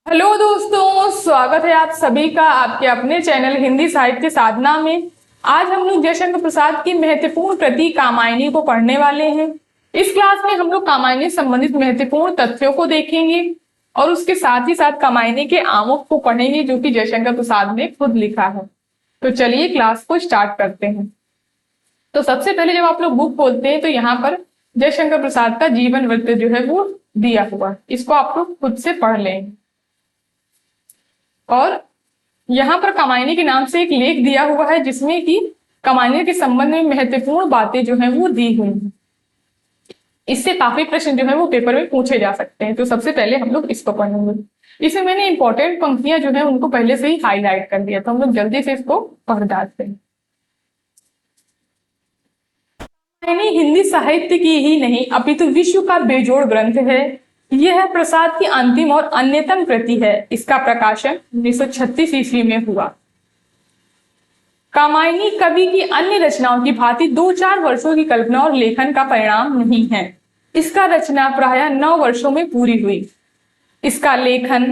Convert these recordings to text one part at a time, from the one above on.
Hello दोस्तों, स्वागत है आप सभी का आपके अपने चैनल हिंदी साहित्य साधना में। आज हम लोग जयशंकर प्रसाद की महत्वपूर्ण कृति कामायनी को पढ़ने वाले हैं। इस क्लास में हम लोग कामायनी संबंधित महत्वपूर्ण तथ्यों को देखेंगे और उसके साथ ही साथ कामायनी के आमुख को पढ़ेंगे जो कि जयशंकर प्रसाद ने खुद लिखा है। तो चलिए क्लास को स्टार्ट करते हैं। तो सबसे पहले जब आप लोग बुक खोलते हैं तो यहाँ पर जयशंकर प्रसाद का जीवन वृत्त जो है वो दिया हुआ, इसको आप लोग खुद से पढ़ लें। और यहाँ पर कामायनी के नाम से एक लेख दिया हुआ है जिसमें कि कामायनी के संबंध में महत्वपूर्ण बातें जो है वो दी हुई हैं। इससे काफी प्रश्न जो है वो पेपर में पूछे जा सकते हैं। तो सबसे पहले हम लोग इसको पढ़ेंगे। इसमें मैंने इंपॉर्टेंट पंक्तियां जो है उनको पहले से ही हाईलाइट कर दिया, तो हम लोग जल्दी से इसको पढ़ डालते हैं। कामायनी हिंदी साहित्य की ही नहीं अपितु विश्व का बेजोड़ ग्रंथ है। यह प्रसाद की अंतिम और अन्यतम कृति है। इसका प्रकाशन 1936 ईस्वी में हुआ। कामायनी कवि की अन्य रचनाओं की भांति 2-4 वर्षों की कल्पना और लेखन का परिणाम नहीं है। इसका रचना प्रायः 9 वर्षों में पूरी हुई। इसका लेखन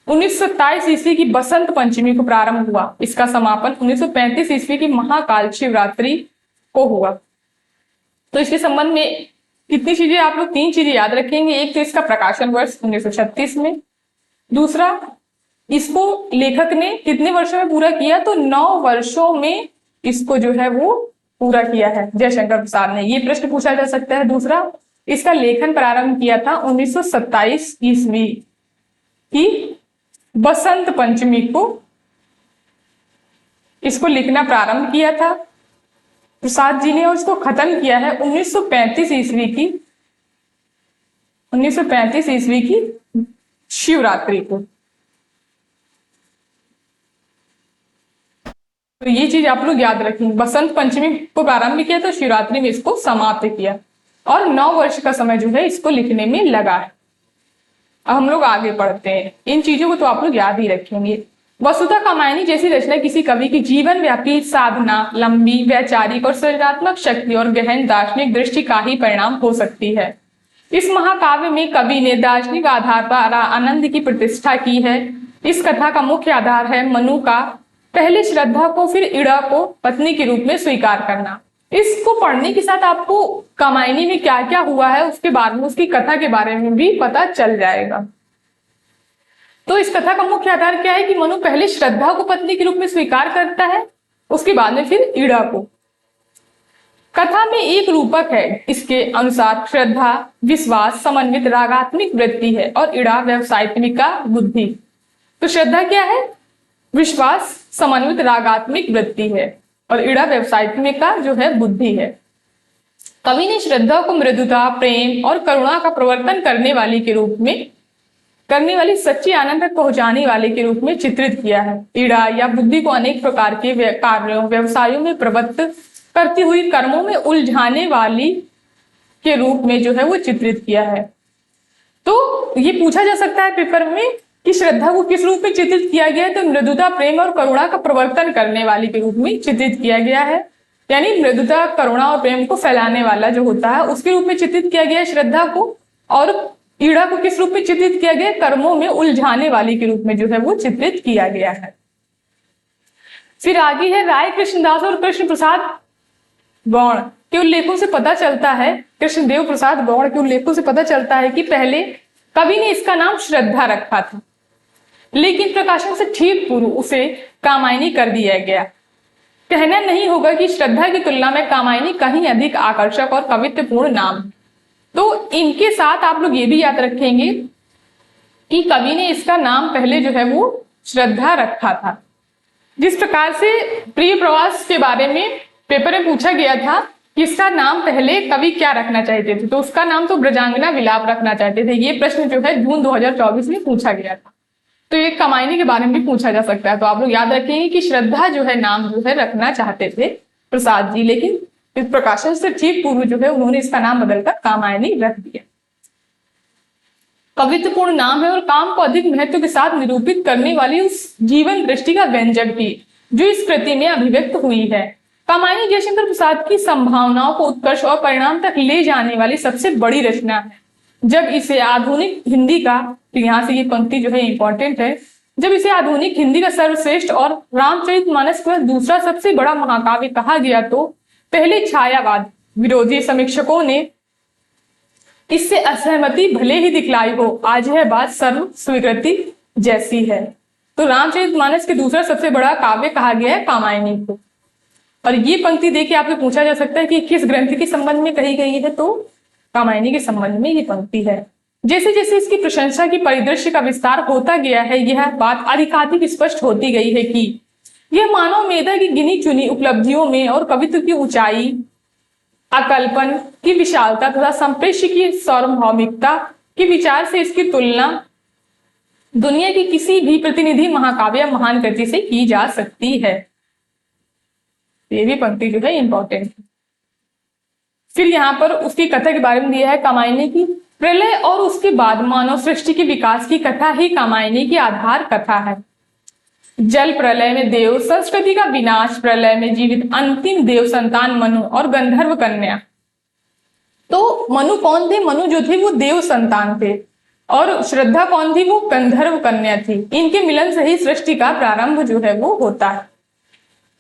1927 ईस्वी की बसंत पंचमी को प्रारंभ हुआ। इसका समापन 1935 ईस्वी की महाकाल शिवरात्रि को हुआ। तो इसके संबंध में कितनी चीजें आप लोग 3 चीजें याद रखेंगे। एक तो इसका प्रकाशन वर्ष 1936 में, दूसरा इसको लेखक ने कितने वर्षों में पूरा किया, तो 9 वर्षों में इसको जो है वो पूरा किया है जयशंकर प्रसाद ने, ये प्रश्न पूछा जा सकता है। दूसरा, इसका लेखन प्रारंभ किया था 1927 ईस्वी की बसंत पंचमी को, इसको लिखना प्रारंभ किया था प्रसाद जी ने और इसको खत्म किया है 1935 ईस्वी की शिवरात्रि को। तो ये चीज आप लोग याद रखेंगे। बसंत पंचमी को प्रारंभ किया तो शिवरात्रि में इसको समाप्त किया और 9 वर्ष का समय जो है इसको लिखने में लगा है। अब हम लोग आगे पढ़ते हैं। इन चीजों को तो आप लोग याद ही रखेंगे। वसुधा कामायनी जैसी रचना किसी कवि की जीवन व्यापी साधना, लंबी वैचारिक और सृजनात्मक शक्ति और गहन दार्शनिक दृष्टि का ही परिणाम हो सकती है। इस महाकाव्य में कवि ने दार्शनिक आधार पर आनंद की प्रतिष्ठा की है। इस कथा का मुख्य आधार है मनु का पहले श्रद्धा को फिर इड़ा को पत्नी के रूप में स्वीकार करना। इसको पढ़ने के साथ आपको कामायनी में क्या क्या हुआ है उसके बारे में, उसकी कथा के बारे में भी पता चल जाएगा। तो इस कथा का मुख्य आधार क्या है कि मनु पहले श्रद्धा को पत्नी के रूप में स्वीकार करता है, उसके बाद में फिर इड़ा को। कथा में एक रूपक है। इसके अनुसार श्रद्धा विश्वास समन्वित रागात्मिक वृत्ति है और इड़ा व्यवसायिका बुद्धि। तो श्रद्धा क्या है? विश्वास समन्वित रागात्मिक वृत्ति है और इड़ा व्यवसायिका जो है बुद्धि है। कवि ने श्रद्धा को मृदुता, प्रेम और करुणा का प्रवर्तन करने वाली सच्ची आनंद तक पहुंचाने वाले के रूप में चित्रित किया है। इड़ा या बुद्धि को अनेक प्रकार के कार्यों व्यवसायों में प्रवृत्त करती हुई कर्मों में उलझाने वाली के रूप में जो है वो चित्रित किया है। तो ये पूछा जा सकता है पेपर में कि श्रद्धा को किस रूप में चित्रित किया गया है, तो मृदुता, प्रेम और करुणा का प्रवर्तन करने वाली के रूप में चित्रित किया गया है। यानी मृदुता, करुणा और प्रेम को फैलाने वाला जो होता है उसके रूप में चित्रित किया गया है श्रद्धा को। और इड़ा को किस रूप में चित्रित किया गया? कर्मों में उलझाने वाली के रूप में जो है वो चित्रित किया गया है। फिर आगे है राय कृष्णदास और कृष्ण प्रसाद गौड़ के उल्लेखों से पता चलता है, कृष्णदेव प्रसाद गौड़ के उल्लेखों से पता चलता है कि पहले कवि ने इसका नाम श्रद्धा रखा था, लेकिन प्रकाशन से ठीक पूर्व उसे कामायनी कर दिया गया। कहना नहीं होगा कि श्रद्धा की तुलना में कामायनी कहीं अधिक आकर्षक और कवित्वपूर्ण नाम है। तो इनके साथ आप लोग ये भी याद रखेंगे कि कवि ने इसका नाम पहले जो है वो श्रद्धा रखा था। जिस प्रकार से प्रिय प्रवास के बारे में पेपर में पूछा गया था कि इसका नाम पहले कवि क्या रखना चाहते थे, तो उसका नाम तो ब्रजांगना विलाप रखना चाहते थे। ये प्रश्न जो है जून 2024 में पूछा गया था। तो ये कामायनी के बारे में भी पूछा जा सकता है। तो आप लोग याद रखेंगे कि श्रद्धा जो है नाम जो है रखना चाहते थे प्रसाद जी, लेकिन इस प्रकाशन से ठीक पूर्व जो है उन्होंने इसका नाम बदलकर कामायनी रख दिया। कवित्वपूर्ण नाम है और काम को अधिक महत्व के साथ निरूपित करने वाली उस जीवन दृष्टि का व्यंजक भी जो इस कृति में अभिव्यक्त हुई है। कामायनी जयशंकर प्रसाद की संभावनाओं को उत्कर्ष और परिणाम तक ले जाने वाली सबसे बड़ी रचना है। जब इसे आधुनिक हिंदी का तो यहाँ से ये पंक्ति जो है इंपॉर्टेंट है। जब इसे आधुनिक हिंदी का सर्वश्रेष्ठ और रामचरितमानस का दूसरा सबसे बड़ा महाकाव्य कहा गया, तो पहले छायावाद विरोधी समीक्षकों ने इससे असहमति भले ही दिखलाई हो, आज यह बात सर्व स्वीकृति जैसी है। तो रामचरितमानस के दूसरा सबसे बड़ा काव्य कहा गया है कामायनी को। और ये पंक्ति देखिए आपसे पूछा जा सकता है कि किस ग्रंथ के संबंध में कही गई है, तो कामायनी के संबंध में ये पंक्ति है। जैसे जैसे इसकी प्रशंसा की परिदृश्य का विस्तार होता गया है, यह बात अधिकाधिक स्पष्ट होती गई है कि यह मानव मेधा की गिनी चुनी उपलब्धियों में और कवित्व की ऊंचाई, अकल्पन की विशालता तथा संप्रेष्य की सार्वभौमिकता के विचार से इसकी तुलना दुनिया की किसी भी प्रतिनिधि महाकाव्य या महान कृति से की जा सकती है। ये भी पंक्ति जो है इंपॉर्टेंट है। फिर यहाँ पर उसकी कथा के बारे में दिया है कामायनी की। प्रलय और उसके बाद मानव सृष्टि के विकास की कथा ही कामायनी की आधार कथा है। जल प्रलय में देव, संस्कृति का विनाश प्रलय में जीवित अंतिम देव संतान मनु और गंधर्व कन्या। तो मनु कौन थे? मनु जो थे वो देव संतान थे और श्रद्धा कौन थी? वो गंधर्व कन्या थी। इनके मिलन से ही सृष्टि का प्रारंभ जो है वो होता है।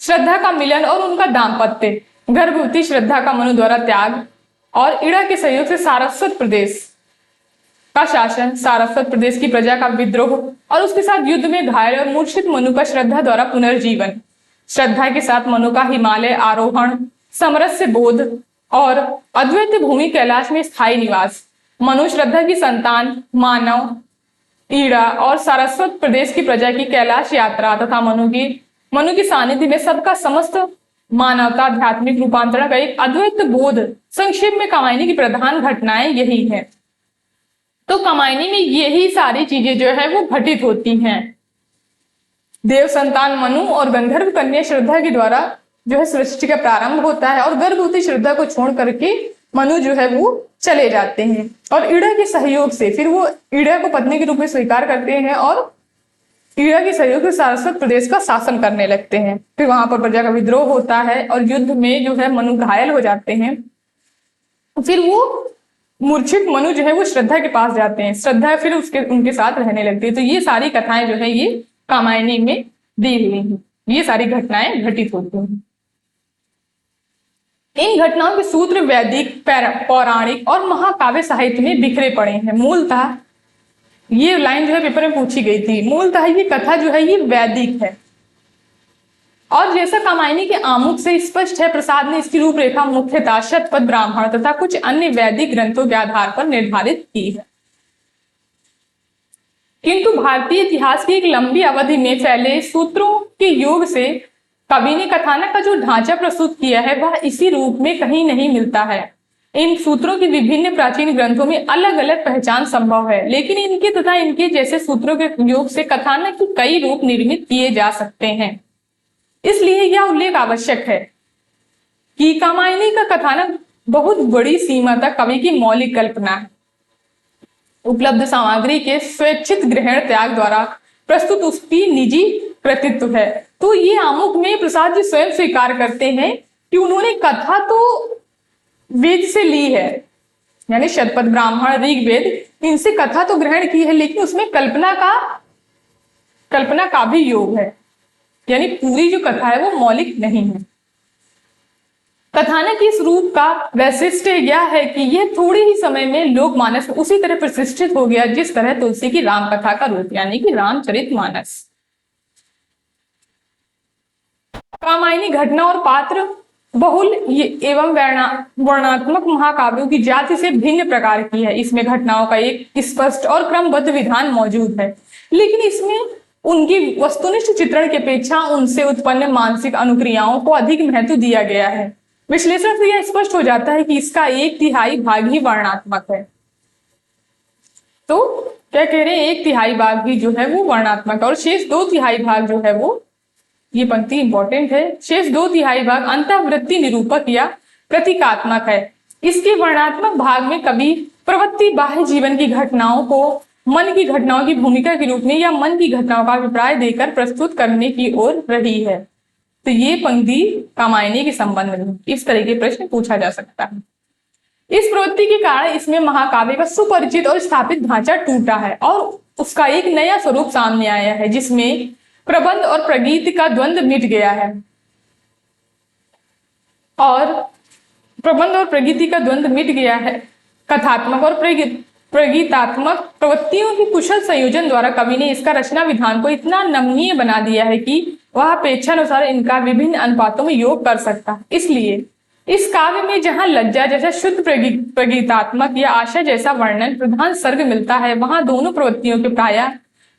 श्रद्धा का मिलन और उनका दाम्पत्य, गर्भवती श्रद्धा का मनु द्वारा त्याग और इड़ा के सहयोग से सारस्वत प्रदेश का शासन, सारस्वत प्रदेश की प्रजा का विद्रोह और उसके साथ युद्ध में घायल और मूर्छित मनु का श्रद्धा द्वारा पुनर्जीवन, श्रद्धा के साथ मनु का हिमालय आरोहण, समरस्य बोध और अद्वैत भूमि कैलाश में स्थायी निवास, मनु श्रद्धा की संतान मानव, ईड़ा और सारस्वत प्रदेश की प्रजा की कैलाश यात्रा तथा मनु की सानिध्य में सबका समस्त मानवता आध्यात्मिक रूपांतरण का एक अद्वैत बोध। संक्षेप में कामायनी की प्रधान घटनाएं यही है। तो कामायनी में यही सारी चीजें जो है वो घटित होती हैं। देव संतान मनु और गंधर्व कन्या श्रद्धा के द्वारा जो है सृष्टि का प्रारंभ होता है और गर्भवती श्रद्धा को छोड़ करके मनु जो है वो चले जाते हैं और ईड़ा के सहयोग से फिर वो ईड़ा को पत्नी के रूप में स्वीकार करते हैं और ईड़ा के सहयोग से सारस्वत प्रदेश का शासन करने लगते हैं। फिर वहां पर प्रजा का विद्रोह होता है और युद्ध में जो है मनु घायल हो जाते हैं। फिर वो मूर्छित मनु जो है वो श्रद्धा के पास जाते हैं, श्रद्धा फिर उनके साथ रहने लगती है। तो ये सारी कथाएं जो है ये कामायनी में दी हुई हैं। ये सारी घटनाएं घटित होती हैं। इन घटनाओं के सूत्र वैदिक, पौराणिक और महाकाव्य साहित्य में बिखरे पड़े हैं। मूलतः ये लाइन जो है पेपर में पूछी गई थी। मूलतः ये कथा जो है ये वैदिक है और जैसा कामायनी के आमुख से स्पष्ट है, प्रसाद ने इसकी रूपरेखा मुख्यतः शतपथ ब्राह्मण तथा कुछ अन्य वैदिक ग्रंथों के आधार पर निर्धारित की है। किंतु भारतीय इतिहास की एक लंबी अवधि में फैले सूत्रों के योग से कवि ने कथानक का जो ढांचा प्रस्तुत किया है वह इसी रूप में कहीं नहीं मिलता है। इन सूत्रों की विभिन्न प्राचीन ग्रंथों में अलग अलग पहचान संभव है, लेकिन इनके तथा इनके जैसे सूत्रों के योग से कथानक के कई रूप निर्मित किए जा सकते हैं। इसलिए यह उल्लेख आवश्यक है कि कामायनी का कथानक बहुत बड़ी सीमा तक कवि की मौलिक कल्पना है, उपलब्ध सामग्री के स्वैच्छित ग्रहण त्याग द्वारा प्रस्तुत उसकी निजी कृतित्व है। तो ये आमुख में प्रसाद जी स्वयं स्वीकार करते हैं कि उन्होंने कथा तो वेद से ली है, यानी शतपथ ब्राह्मण, ऋग्वेद, इनसे कथा तो ग्रहण की है, लेकिन उसमें कल्पना का भी योग है, यानी पूरी जो कथा है वो मौलिक नहीं है। कथानक इस रूप का वैशिष्ट्य यह है कि यह थोड़े ही समय में लोकमानस में उसी तरह प्रतिष्ठित हो गया जिस तरह तुलसी की राम कथा का रूप, यानी कि रामचरितमानस। कामायनी घटना और पात्र बहुल एवं वर्णात्मक महाकाव्यों की जाति से भिन्न प्रकार की है। इसमें घटनाओं का एक स्पष्ट और क्रमबद्ध विधान मौजूद है, लेकिन इसमें उनकी वस्तुनिष्ठ चित्रण की अपेक्षा उनसे उत्पन्न मानसिक अनुक्रियाओं को अधिक महत्व दिया गया है। विश्लेषण से यह स्पष्ट हो जाता है कि इसका 1/3 भाग ही वर्णात्मक है। तो क्या कह रहे हैं, 1/3 भाग ही जो है वो वर्णात्मक और शेष 2/3 भाग जो है वो, ये पंक्ति इंपॉर्टेंट है, शेष 2/3 भाग अंतःवृत्ति निरूपक या प्रतीकात्मक है। इसके वर्णात्मक भाग में कवि प्रवृत्ति बाह्य जीवन की घटनाओं को मन की घटनाओं की भूमिका के रूप में या मन की घटनाओं का अभिप्राय देकर प्रस्तुत करने की ओर रही है। तो ये पंक्ति कामायनी के संबंध में इस तरह के प्रश्न पूछा जा सकता है। इस प्रवृत्ति के कारण इसमें महाकाव्य का सुपरिचित और स्थापित ढांचा टूटा है और उसका एक नया स्वरूप सामने आया है, जिसमें प्रबंध और प्रगीत का द्वंद्व मिट गया है और प्रबंध और प्रगति का द्वंद्व मिट गया है। कथात्मक और प्रगीतात्मक प्रवृत्तियों के कुशल संयोजन द्वारा कवि ने इसका रचना विधान को इतना नमनीय बना दिया है कि वह अपेक्षानुसार इनका विभिन्न अनुपातों में योग कर सकता है। इसलिए इस काव्य में जहां लज्जा जैसा शुद्ध प्रगीतात्मक या आशा जैसा वर्णन प्रधान सर्ग मिलता है, वहां दोनों प्रवृत्तियों के प्रायः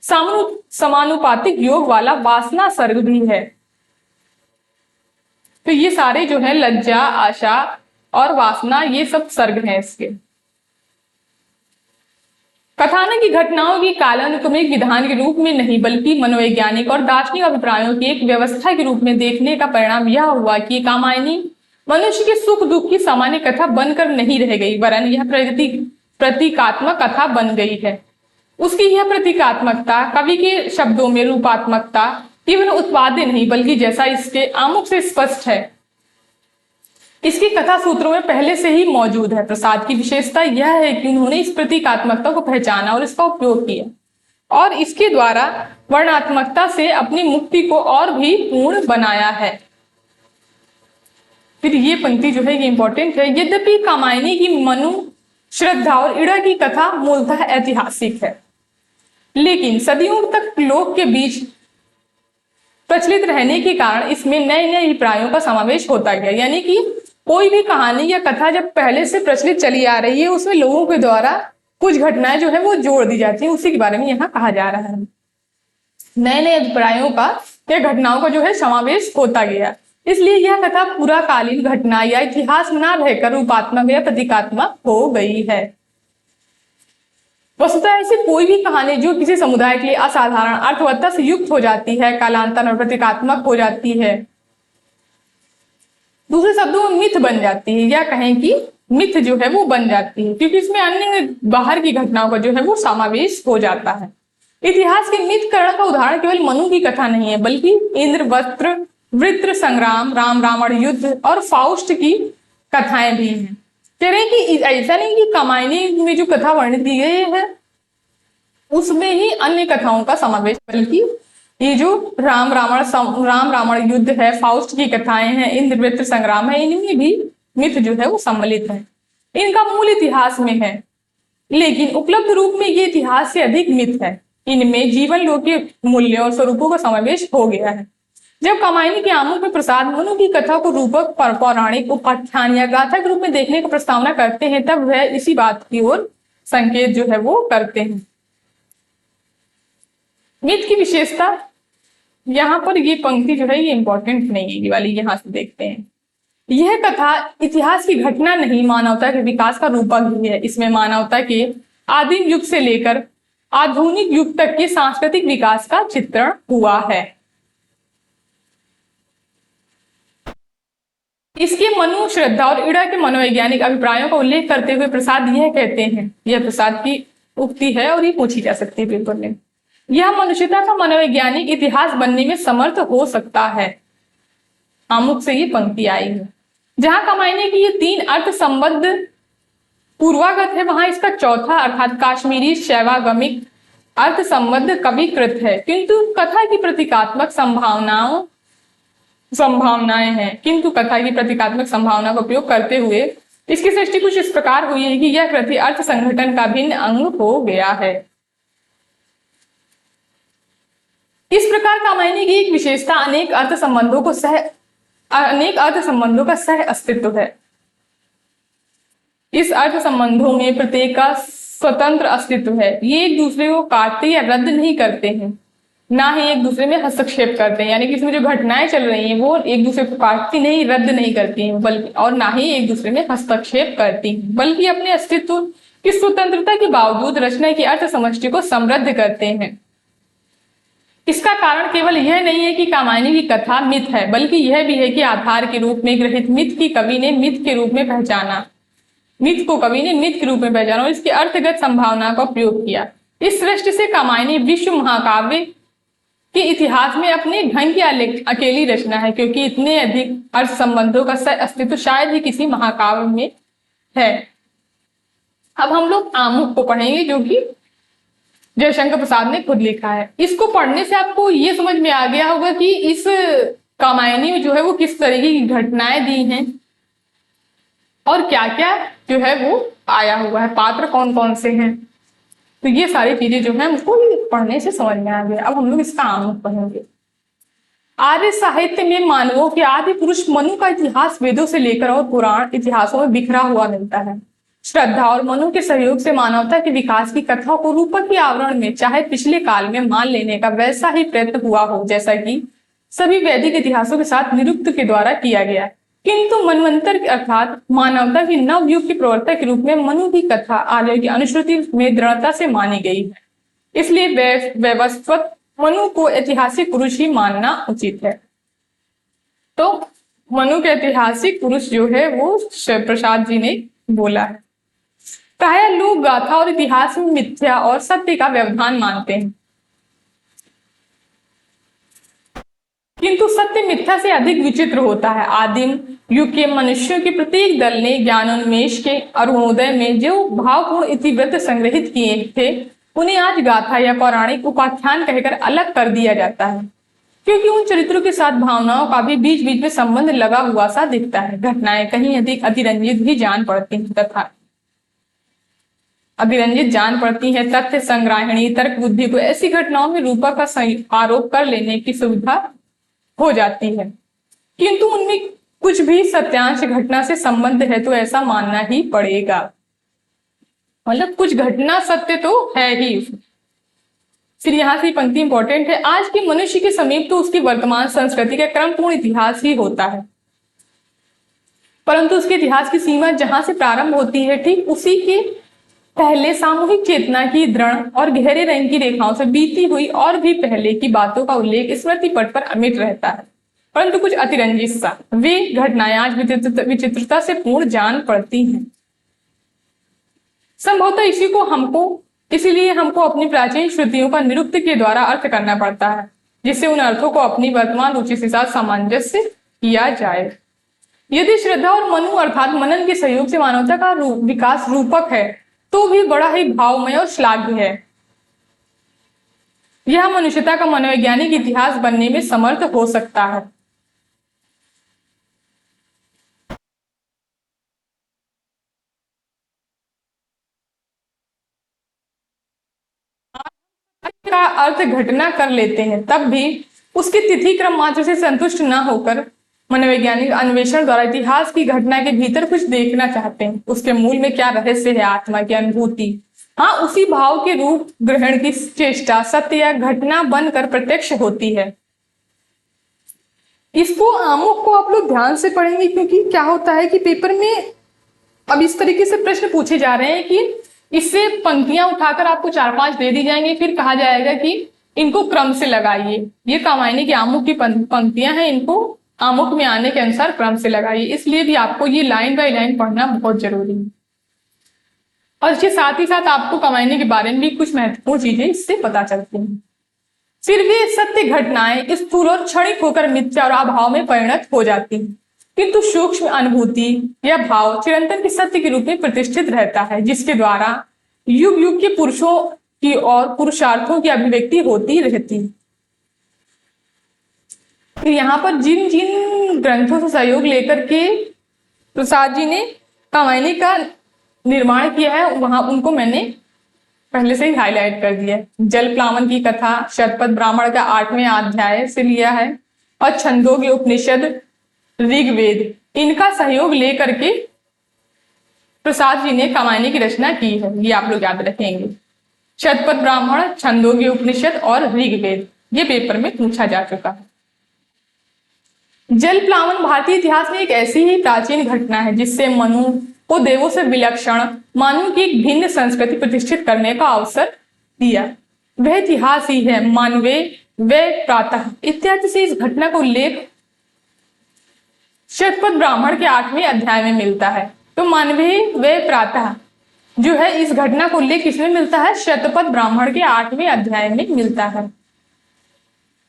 समानुपातिक योग वाला वासना सर्ग भी है। तो ये सारे जो है लज्जा, आशा और वासना, ये सब सर्ग हैं इसके। कथानक की घटनाओं की कालानुक्रमिक विधान के रूप में नहीं, बल्कि मनोवैज्ञानिक और दार्शनिक अभिप्रायों की एक व्यवस्था के रूप में देखने का परिणाम यह हुआ कि कामायनी मनुष्य के सुख दुख की सामान्य कथा बनकर नहीं रह गई, वरन यह प्रतीकात्मक कथा बन गई है। उसकी यह प्रतीकात्मकता, कवि के शब्दों में रूपात्मकता, केवल उत्पाद्य नहीं बल्कि जैसा इसके आमुख से स्पष्ट है, इसकी कथा सूत्रों में पहले से ही मौजूद है। प्रसाद की विशेषता यह है कि उन्होंने इस प्रतीकात्मकता को पहचाना और इसका उपयोग किया और इसके द्वारा वर्णात्मकता से अपनी मुक्ति को और भी पूर्ण बनाया है। फिर ये पंक्ति जो है ये इंपॉर्टेंट है। यद्यपि कामायनी की मनु, श्रद्धा और इड़ा की कथा मूलतः ऐतिहासिक है, लेकिन सदियों तक लोक के बीच प्रचलित रहने के कारण इसमें नए नए अभिप्रायों का समावेश होता गया। यानी कि कोई भी कहानी या कथा जब पहले से प्रचलित चली आ रही है, उसमें लोगों के द्वारा कुछ घटनाएं जो है वो जोड़ दी जाती हैं, उसी के बारे में यहाँ कहा जा रहा है। नए नए अभिप्रायों का या घटनाओं का जो है समावेश होता गया, इसलिए यह कथा पूरा कालीन घटना या इतिहास न रहकर रूपात्मक या प्रतीकात्मक हो गई है। वस्तुतः ऐसी कोई भी कहानी जो किसी समुदाय के लिए असाधारण अर्थवत्ता से युक्त हो जाती है, कालांतर में प्रतीकात्मक हो जाती है, दूसरे शब्दों में मिथ बन जाती है, या कहें कि मिथ जो है वो बन जाती है, क्योंकि इसमें अन्य बाहर की घटनाओं का जो है वो समावेश हो जाता है। इतिहास के मिथकरण का उदाहरण केवल मनु की कथा नहीं है, बल्कि इंद्र, वृत्र संग्राम, राम रावण युद्ध और फाउस्ट की कथाएं भी हैं। कह रहे हैं कि ऐसा नहीं कि कामायनी में जो कथा वर्णित की गई है उसमें ही अन्य कथाओं का समावेश, बल्कि ये जो राम रावण युद्ध है, फाउस्ट की कथाएं हैं, इंद्र वृत्र संग्राम है, इनमें भी मिथ जो है वो सम्मिलित है। इनका मूल इतिहास में है, लेकिन उपलब्ध रूप में ये इतिहास से अधिक मिथ है। इनमें जीवन लौकिक मूल्यों और स्वरूपों का समावेश हो गया है। जब कामायनी के आमुख में प्रसाद मनु की कथा को रूपक पौराणिक उपाख्यान या गाथा के रूप में देखने की प्रस्तावना करते हैं, तब वह इसी बात की ओर संकेत जो है वो करते हैं। मिथ की विशेषता, यहाँ पर ये पंक्ति जो है ये इंपॉर्टेंट नहीं है, ये वाली यहाँ से देखते हैं। यह कथा इतिहास की घटना नहीं, मानवता के विकास का रूपक भी है। इसमें मानवता के आदिम युग से लेकर आधुनिक युग तक के सांस्कृतिक विकास का चित्रण हुआ है। इसके मनु, श्रद्धा और इड़ा के मनोवैज्ञानिक अभिप्रायों का उल्लेख करते हुए प्रसाद यह कहते हैं, यह प्रसाद की उक्ति है और ये पूछी जा सकती है पेपर में, यह मनुष्यता का मनोवैज्ञानिक इतिहास बनने में समर्थ हो सकता है। आमुख से ये पंक्ति आई है। जहां कामायनी की ये 3 अर्थ संबद्ध पूर्वागत है, वहां इसका चौथा अर्थात काश्मीरी शैवागमिक अर्थ संबद्ध कविकृत है, किंतु कथा की प्रतीकात्मक संभावनाएं हैं। किंतु कथा की प्रतीकात्मक संभावना का उपयोग करते हुए इसकी सृष्टि कुछ इस प्रकार हुई है कि यह कृति अर्थ संगठन का भिन्न अंग हो गया है। इस प्रकार कामायनी की एक विशेषता अनेक अर्थ संबंधों का सह अस्तित्व है। इस अर्थ संबंधों में प्रत्येक का स्वतंत्र अस्तित्व है। ये एक दूसरे को काटते या रद्द नहीं करते हैं, ना ही एक दूसरे में हस्तक्षेप करते हैं। यानी कि इसमें जो घटनाएं चल रही हैं वो एक दूसरे को काटती नहीं, रद्द नहीं करती हैं, बल्कि और ना ही एक दूसरे में हस्तक्षेप करती हैं, बल्कि अपने अस्तित्व की स्वतंत्रता के बावजूद रचना की अर्थ समष्टि को समृद्ध करते हैं। इसका कारण केवल यह नहीं है कि कामायनी की कथा मिथ है, बल्कि यह भी है कि आधार के रूप में ग्रहित मिथ को कवि ने मिथ के रूप में पहचाना और इसकी अर्थगत संभावना का प्रयोग किया। इस दृष्टि से कामायनी विश्व महाकाव्य के इतिहास में अपने ढंग की अकेली रचना है, क्योंकि इतने अधिक अर्थ संबंधों का अस्तित्व शायद ही किसी महाकाव्य में है। अब हम लोग आमुख को पढ़ेंगे, जो कि जयशंकर प्रसाद ने खुद लिखा है। इसको पढ़ने से आपको ये समझ में आ गया होगा कि इस कामायनी में जो है वो किस तरीके की घटनाएं दी हैं और क्या क्या जो है वो आया हुआ है, पात्र कौन कौन से हैं। तो ये सारी चीजें जो है हमको पढ़ने से समझ में आ गया। अब हम लोग इसका आमुख पढ़ेंगे। आर्य साहित्य में मानवों के आदि पुरुष मनु का इतिहास वेदों से लेकर और पुराण इतिहासों में बिखरा हुआ मिलता है। श्रद्धा और मनु के सहयोग से मानवता के विकास की कथाओं को रूपक के आवरण में चाहे पिछले काल में मान लेने का वैसा ही प्रयत्न हुआ हो जैसा कि सभी वैदिक इतिहासों के साथ निरुक्त के द्वारा किया गया है। किंतु मनवंतर अर्थात मानवता की नवयुग के प्रवर्तक के रूप में मनु की कथा आर्यों की अनुश्रुति में दृढ़ता से मानी गई है। इसलिए व्यवस्थित मनु को ऐतिहासिक पुरुष ही मानना उचित है। तो मनु के ऐतिहासिक पुरुष जो है वो प्रसाद जी ने बोला है। प्राय लोग गाथा और इतिहास में मिथ्या और सत्य का व्यवधान मानते हैं, किंतु सत्य मिथ्या से अधिक विचित्र होता है। आदिम युग के मनुष्यों के प्रत्येक दल ने ज्ञानोन्मेष के अरुणोदय में जो भावपूर्ण इतिवृत्त संग्रहित किए थे उन्हें आज गाथा या पौराणिक उपाख्यान कहकर अलग कर दिया जाता है, क्योंकि उन चरित्रों के साथ भावनाओं का भी बीच बीच में संबंध लगा हुआ सा दिखता है। घटनाएं कहीं अधिक अतिरंजित भी जान पड़ती हैं तथा अभिरंजित जान पड़ती है। तथ्य संग्राहणी तर्क बुद्धि को ऐसी घटनाओं में रूपक का आरोप कर लेने की सुविधा हो जाती है, किंतु उनमें कुछ भी सत्यांश घटना से संबंध है तो ऐसा मानना ही पड़ेगा। मतलब कुछ घटना सत्य तो है ही। फिर यहाँ से पंक्ति इंपॉर्टेंट है। आज के मनुष्य के समीप तो उसकी वर्तमान संस्कृति का क्रमपूर्ण इतिहास ही होता है, परंतु उसके इतिहास की सीमा जहां से प्रारंभ होती है ठीक उसी के पहले सामूहिक चेतना की दृढ़ और गहरे रंग की रेखाओं से बीती हुई और भी पहले की बातों का उल्लेख स्मृति पट पर अमिट रहता है, परंतु कुछ अतिरंजित सा वे घटनाएं आज विचित्रता से पूर्ण जान पड़ती हैं। संभवतः इसीलिए हमको अपनी प्राचीन श्रुतियों का निरुक्त के द्वारा अर्थ करना पड़ता है, जिससे उन अर्थों को अपनी वर्तमान रुचि के साथ सामंजस्य किया जाए। यदि श्रद्धा और मनु अर्थात मनन के सहयोग से मानवता का विकास रूपक है तो भी बड़ा ही भावमय और श्लाघ्य है। यह मनुष्यता का मनोवैज्ञानिक इतिहास बनने में समर्थ हो सकता है। का अर्थ घटना कर लेते हैं तब भी उसके तिथि क्रम मात्र से संतुष्ट न होकर मनोवैज्ञानिक अन्वेषण द्वारा इतिहास की घटना के भीतर कुछ देखना चाहते हैं। उसके मूल में क्या रहस्य है, आत्मा की अनुभूति, हाँ उसी भाव के रूप ग्रहण की चेष्टा सत्य या घटना बनकर प्रत्यक्ष होती है। इसको आमुख को आप लोग ध्यान से पढ़ेंगे, क्योंकि क्या होता है कि पेपर में अब इस तरीके से प्रश्न पूछे जा रहे हैं कि इससे पंक्तियां उठाकर आपको 4-5 दे दी जाएंगे, फिर कहा जाएगा कि इनको क्रम से लगाइए। ये कामायनी की आमुख की पंक्तियां हैं, इनको आमुख में आने के अनुसार क्रम से लगाइए। इसलिए भी आपको ये लाइन बाय लाइन पढ़ना बहुत जरूरी है। और इसके साथ ही साथ आपको कामायनी के बारे में भी कुछ महत्वपूर्ण चीजें इससे पता चलती हैं। फिर वे सत्य घटनाएं स्थूल और क्षणिक होकर मिथ्या और अभाव में परिणत हो जाती हैं, किंतु सूक्ष्म अनुभूति या भाव चिरंतन के सत्य के रूप में प्रतिष्ठित रहता है, जिसके द्वारा युग युग के पुरुषों की और पुरुषार्थों की अभिव्यक्ति होती रहती है। फिर यहाँ पर जिन जिन ग्रंथों से सहयोग लेकर के प्रसाद जी ने कामायनी का निर्माण किया है वहां उनको मैंने पहले से ही हाईलाइट कर दिया है। जल प्लावन की कथा शतपथ ब्राह्मण का 8वें अध्याय से लिया है और छंदोग्य उपनिषद ऋग्वेद इनका सहयोग लेकर के प्रसाद जी ने कामायनी की रचना की है। ये आप लोग याद रखेंगे। शतपथ ब्राह्मण, छंदोग्य उपनिषद और ऋग्वेद ये पेपर में पूछा जा चुका है। जल प्लावन भारतीय इतिहास में एक ऐसी ही प्राचीन घटना है जिससे मनु को देवों से विलक्षण मानव की एक भिन्न संस्कृति प्रतिष्ठित करने का अवसर दिया। वह इतिहास ही है। मानवे वे प्रातः इत्यादि से इस घटना का उल्लेख शतपथ ब्राह्मण के 8वें अध्याय में मिलता है। तो मानवे वे प्रातः जो है इस घटना का उल्लेख किसमें मिलता है? शतपथ ब्राह्मण के 8वें अध्याय में मिलता है।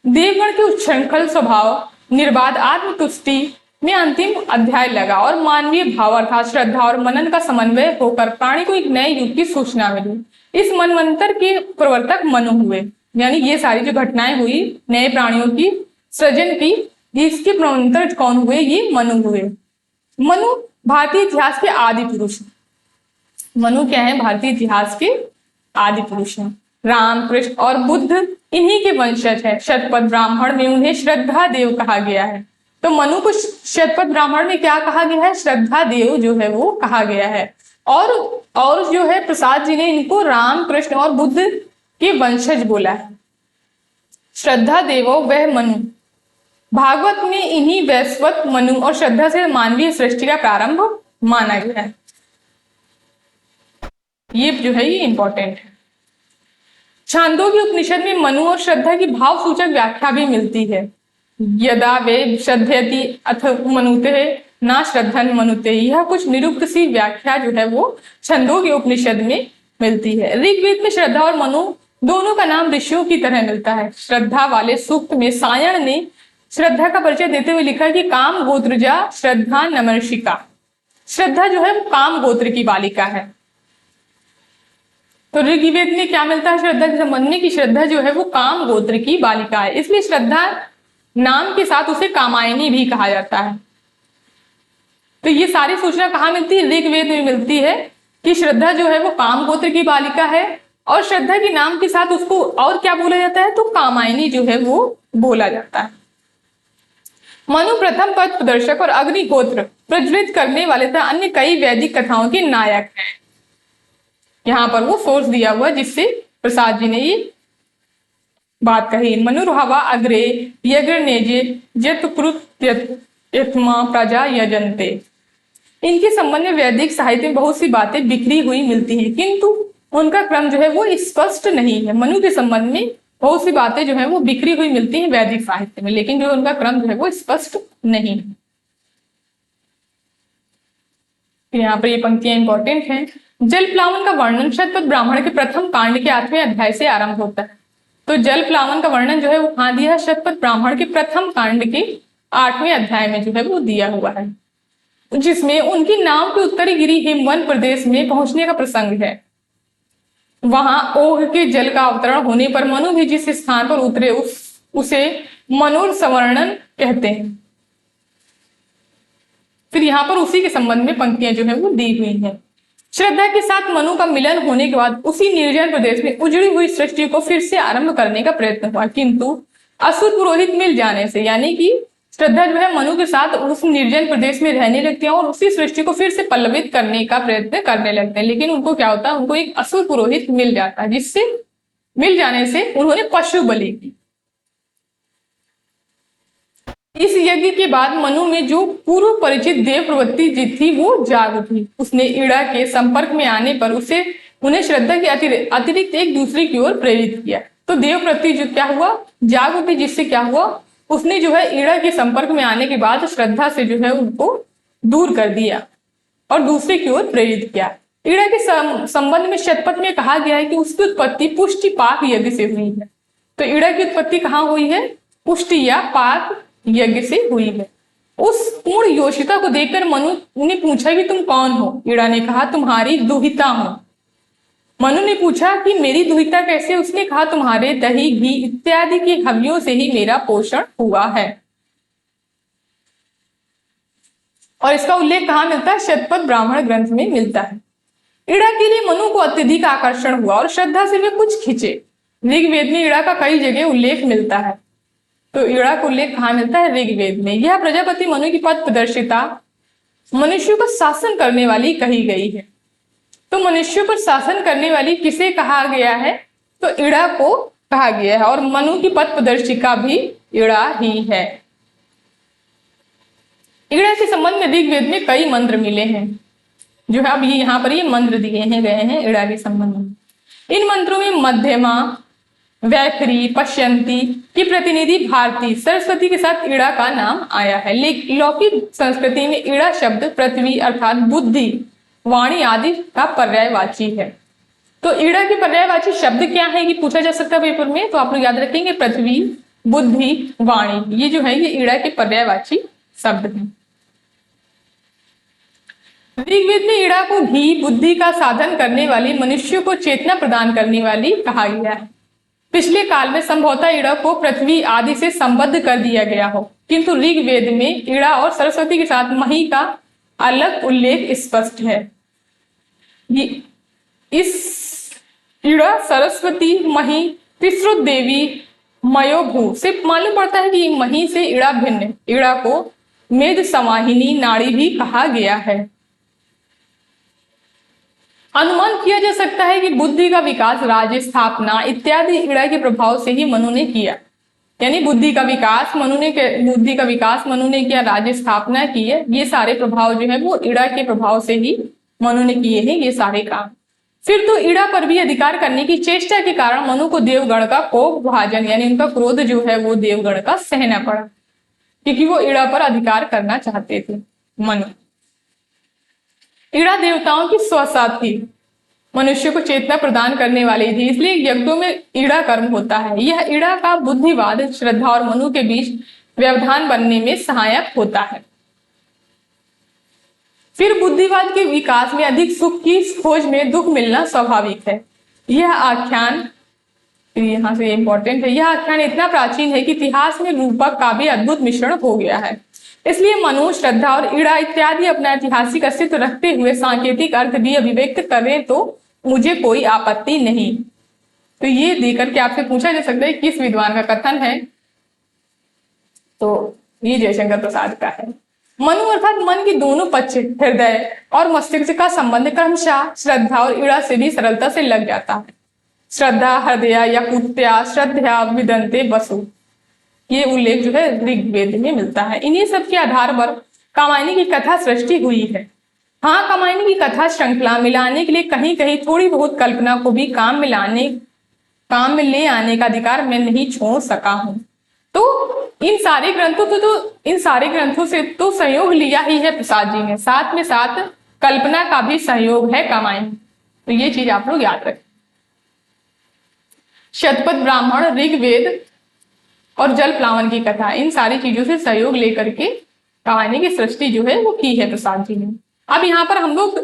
देवगण के उच्छृंखल स्वभाव, निर्बाध आत्मतुष्टि में अंतिम अध्याय लगा और मानवीय भाव अर्थात श्रद्धा और मनन का समन्वय होकर प्राणी को एक नए युग की सूचना मिली। इस मनवंतर के प्रवर्तक मनु हुए, यानी ये सारी जो घटनाएं हुई नए प्राणियों की सृजन की, इसके प्रवर्तक कौन हुए? ये मनु हुए। मनु भारतीय इतिहास के आदि पुरुष। मनु क्या है? भारतीय इतिहास के आदि पुरुष हैं। राम, कृष्ण और बुद्ध इन्हीं के वंशज है। शतपथ ब्राह्मण में उन्हें श्रद्धा देव कहा गया है। तो मनु को शतपथ ब्राह्मण में क्या कहा गया है? श्रद्धा देव जो है वो कहा गया है। और जो है प्रसाद जी ने इनको राम, कृष्ण और बुद्ध के वंशज बोला है। श्रद्धा देवो वह मनु। भागवत में इन्हीं वैश्वत, मनु और श्रद्धा से मानवीय सृष्टि का प्रारंभ माना गया है। ये जो है ये इंपॉर्टेंट है। छांदोग्य उपनिषद में मनु और श्रद्धा की भाव सूचक व्याख्या भी मिलती है। यदा वे श्रद्धयति अथ मनुते ना श्रद्धन मनुते, यह कुछ निरुक्त सी व्याख्या जो है वो छंदोग्य उपनिषद में मिलती है। ऋग्वेद में श्रद्धा और मनु दोनों का नाम ऋषियों की तरह मिलता है। श्रद्धा वाले सूक्त में सायण ने श्रद्धा का परिचय देते हुए लिखा कि काम गोत्रजा श्रद्धा नमर्षिका। श्रद्धा जो है वो काम गोत्र की बालिका है। तो ऋग्वेद में क्या मिलता है श्रद्धा के संबंध में? कि श्रद्धा जो है वो काम गोत्र की बालिका है, इसलिए श्रद्धा नाम के साथ उसे कामायनी भी कहा जाता है। तो ये सारी सूचना कहाँ मिलती है? ऋग्वेद में मिलती है कि श्रद्धा जो है वो काम गोत्र की बालिका है और श्रद्धा के नाम के साथ उसको और क्या बोला जाता है? तो कामायनी जो है वो बोला जाता है। मनु प्रथम पथ प्रदर्शक और अग्निहोत्र प्रज्वलित करने वाले तथा अन्य कई वैदिक कथाओं के नायक हैं। यहाँ पर वो सोर्स दिया हुआ जिससे प्रसाद जी ने ये बात कही। मनुर्हवा अग्रे यज्ञनेजे जत्कृत्यत्मा प्रजा यजन्ते। इनके संबंध में वैदिक साहित्य में बहुत सी बातें बिखरी हुई मिलती हैं, किंतु उनका क्रम जो है वो स्पष्ट नहीं है। मनु के संबंध में बहुत सी बातें जो है वो बिखरी हुई मिलती हैं वैदिक साहित्य में, लेकिन जो उनका क्रम जो है वो स्पष्ट नहीं है। यहाँ पर ये पंक्तियां इंपॉर्टेंट हैं। जल प्लावन का वर्णन शतपथ ब्राह्मण के प्रथम कांड के 8वें अध्याय से आरंभ होता है। तो जल प्लावन का वर्णन जो है वो कहाँ दिया है? शतपथ ब्राह्मण के प्रथम कांड के 8वें अध्याय में जो है वो दिया हुआ है, जिसमें उनकी नाव के उत्तरी गिरी हिमवन प्रदेश में पहुंचने का प्रसंग है। वहां ओघ के जल का अवतरण होने पर मनु भी जिस स्थान पर उतरे उसे मनुर सवर्णन कहते हैं। फिर यहाँ पर उसी के संबंध में पंक्तियां जो है वो दी हुई हैं। श्रद्धा के साथ मनु का मिलन होने के बाद उसी निर्जन प्रदेश में उजड़ी हुई सृष्टि को फिर से आरंभ करने का प्रयत्न हुआ, किंतु असुर पुरोहित मिल जाने से, यानी कि श्रद्धा जो है मनु के साथ उस निर्जन प्रदेश में रहने लगती है और उसी सृष्टि को फिर से पल्लवित करने का प्रयत्न करने लगते हैं। लेकिन उनको क्या होता है? उनको एक असुर पुरोहित मिल जाता है, जिससे मिल जाने से उन्होंने पशु बलि की। इस यज्ञ के बाद मनु में जो पूर्व परिचित देव प्रवृत्ति जी थी वो जाग उठी। उसने ईड़ा के संपर्क में आने पर उन्हें श्रद्धा के अतिरिक्त एक दूसरे की ओर प्रेरित किया। तो देव प्रवृत्ति जो क्या हुआ? जाग उठी, जिससे क्या हुआ? उसने जो है ईड़ा के संपर्क में आने के बाद श्रद्धा से जो है उनको दूर कर दिया और दूसरे की ओर प्रेरित किया। ईड़ा के संबंध में शतपथ में कहा गया है कि उसकी उत्पत्ति पुष्टि पाक यज्ञ से हुई है। तो ईड़ा की उत्पत्ति कहाँ हुई है? पुष्टि या पाक यज्ञ से हुई है। उस पूर्ण योषिता को देखकर मनु ने पूछा कि तुम कौन हो? ईड़ा ने कहा तुम्हारी दुहिता हूं। मनु ने पूछा कि मेरी दुहिता कैसे? उसने कहा तुम्हारे दही, घी इत्यादि की हवियों से ही मेरा पोषण हुआ है। और इसका उल्लेख कहाँ मिलता है? शतपथ ब्राह्मण ग्रंथ में मिलता है। ईड़ा के लिए मनु को अत्यधिक आकर्षण हुआ और श्रद्धा से वे कुछ खिंचे। ऋग्वेद में ईड़ा का कई जगह उल्लेख मिलता है। तो ईड़ा का उल्लेख कहाँ मिलता है? ऋग्वेद में। यह प्रजापति मनु की पथ प्रदर्शिता मनुष्यों पर शासन करने वाली कही गई है। तो मनुष्यों पर शासन करने वाली किसे कहा गया है? तो ईड़ा को कहा गया है और मनु की पथ प्रदर्शिका भी ईड़ा ही है। ईड़ा के संबंध में ऋग्वेद में कई मंत्र मिले हैं, जो है अब यहाँ पर ये मंत्र दिए हैं गए हैं ईड़ा के संबंध में। इन मंत्रों में मध्यमा, वैखरी, पश्यंती की प्रतिनिधि भारती, सरस्वती के साथ ईड़ा का नाम आया है। लौकिक संस्कृति में ईड़ा शब्द पृथ्वी अर्थात बुद्धि, वाणी आदि का पर्यायवाची है। तो ईड़ा के पर्यायवाची शब्द क्या है ये पूछा जा सकता है पेपर में, तो आप लोग याद रखेंगे पृथ्वी, बुद्धि, वाणी, ये जो है ये ईड़ा के पर्यायवाची शब्द हैं। ऋग्वेद में ईड़ा को भी बुद्धि का साधन करने वाली, मनुष्य को चेतना प्रदान करने वाली कहा गया है। पिछले काल में संभवतः ईड़ा को पृथ्वी आदि से संबद्ध कर दिया गया हो, किंतु ऋग्वेद में ईड़ा और सरस्वती के साथ मही का अलग उल्लेख स्पष्ट है। इस ईड़ा, सरस्वती, मही, तिस्रुत देवी, मयोभू से मालूम पड़ता है कि मही से ईड़ा भिन्न है। ईड़ा को मेध समाहिनी नाड़ी भी कहा गया है। अनुमान किया जा सकता है कि बुद्धि का विकास, राज्य स्थापना इत्यादि ईड़ा के प्रभाव से ही मनु ने किया। यानी बुद्धि का विकास मनु ने किया, राज्य स्थापना की है। ये सारे प्रभाव जो है वो ईड़ा के प्रभाव से ही मनु ने किए हैं ये सारे काम। फिर तो ईड़ा पर भी अधिकार करने की चेष्टा के कारण मनु को देवगण का कोप भाजन यानी उनका क्रोध जो है वो देवगण का सहना पड़ा, क्योंकि वो ईड़ा पर अधिकार करना चाहते थे मनु। ईड़ा देवताओं की स्वसा थी, मनुष्य को चेतना प्रदान करने वाली थी, इसलिए यज्ञों में ईड़ा कर्म होता है। यह ईड़ा का बुद्धिवाद, श्रद्धा और मनु के बीच व्यवधान बनने में सहायक होता है। फिर बुद्धिवाद के विकास में अधिक सुख की खोज में दुख मिलना स्वाभाविक है। यह आख्यान, यहाँ से इंपॉर्टेंट है, यह आख्यान इतना प्राचीन है कि इतिहास में रूपक का भी अद्भुत मिश्रण हो गया है। इसलिए मनु, श्रद्धा और ईड़ा इत्यादि अपना ऐतिहासिक अस्तित्व रखते हुए सांकेतिक अर्थ भी अभिव्यक्त करें तो मुझे कोई आपत्ति नहीं। तो ये देकर के आपसे पूछा जा सकता है किस विद्वान का कथन है, तो ये जयशंकर प्रसाद का है। मनु अर्थात मन की दोनों पक्ष, हृदय और मस्तिष्क का संबंध क्रमशः श्रद्धा और ईड़ा से भी सरलता से लग जाता है। श्रद्धा हृदय या कुत्या, श्रद्धा विदंते वसु, ये उल्लेख जो है ऋग्वेद में मिलता है। इन्हीं सब के आधार पर कामायनी की कथा सृष्टि हुई है। हाँ, कामायनी की कथा श्रृंखला मिलाने के लिए कहीं कहीं थोड़ी बहुत कल्पना को भी काम में ले आने का अधिकार मैं नहीं छोड़ सका हूं। तो इन सारे ग्रंथों से तो सहयोग लिया ही है प्रसाद जी ने, साथ में साथ कल्पना का भी सहयोग है कामायनी। तो ये चीज आप लोग याद रखें। शतपथ ब्राह्मण, ऋग्वेद और जल प्लावन की कथा, इन सारी चीजों से सहयोग लेकर के कामायनी की सृष्टि जो है वो की है प्रसाद जी ने। अब यहाँ पर हम लोग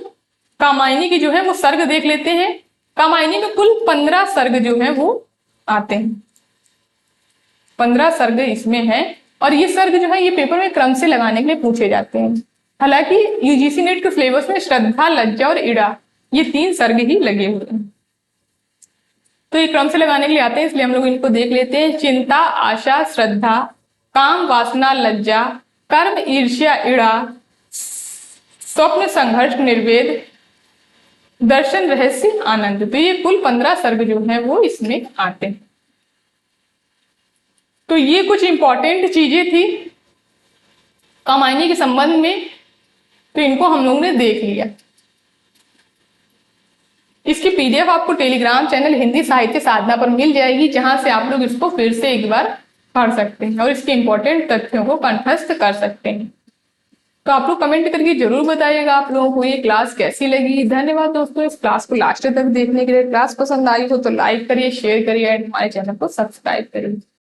कामायनी की जो है वो सर्ग देख लेते हैं। कामायनी में कुल 15 सर्ग जो है वो आते हैं, 15 सर्ग इसमें है। और ये सर्ग जो है ये पेपर में क्रम से लगाने के लिए पूछे जाते हैं। हालांकि यूजीसी नेट के सिलेबस में श्रद्धा, लज्जा और ईड़ा ये 3 सर्ग ही लगे हुए हैं, तो ये क्रम से लगाने के लिए आते हैं, इसलिए हम लोग इनको देख लेते हैं। चिंता, आशा, श्रद्धा, काम, वासना, लज्जा, कर्म, ईर्ष्या, ईड़ा, स्वप्न, संघर्ष, निर्वेद, दर्शन, रहस्य, आनंद। तो ये कुल 15 सर्ग जो है वो इसमें आते हैं। तो ये कुछ इंपॉर्टेंट चीजें थी कामायनी के संबंध में, तो इनको हम लोग ने देख लिया। इसकी पीडीएफ आपको टेलीग्राम चैनल हिंदी साहित्य साधना पर मिल जाएगी, जहां से आप लोग इसको फिर से एक बार पढ़ सकते हैं और इसके इंपॉर्टेंट तथ्यों को कंठस्थ कर सकते हैं। तो आप लोग कमेंट करके जरूर बताइएगा आप लोगों को ये क्लास कैसी लगी। धन्यवाद दोस्तों इस क्लास को लास्ट तक देखने के लिए। क्लास पसंद आई हो तो लाइक करिए, शेयर करिए एंड हमारे चैनल को सब्सक्राइब करिए।